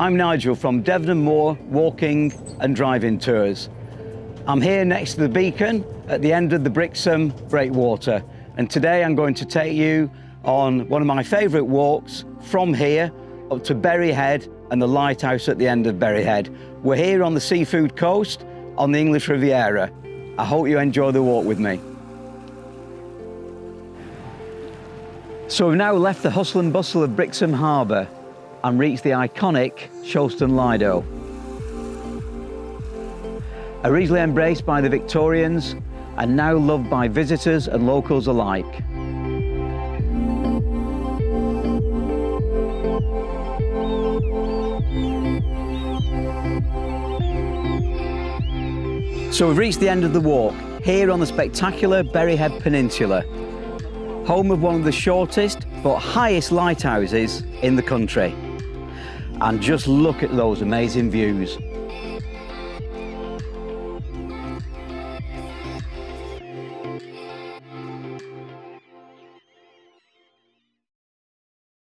I'm Nigel from Devon and Moor Walking and Driving Tours. I'm here next to the beacon at the end of the Brixham breakwater, and today I'm going to take you on one of my favourite walks from here up to Berry Head and the lighthouse at the end of Berry Head. We're here on the seafood coast on the English Riviera. I hope you enjoy the walk with me. So we've now left the hustle and bustle of Brixham Harbour and reached the iconic Shelston Lido. Originally embraced by the Victorians and now loved by visitors and locals alike. So we've reached the end of the walk, here on the spectacular Berry Head Peninsula, home of one of the shortest but highest lighthouses in the country. And just look at those amazing views.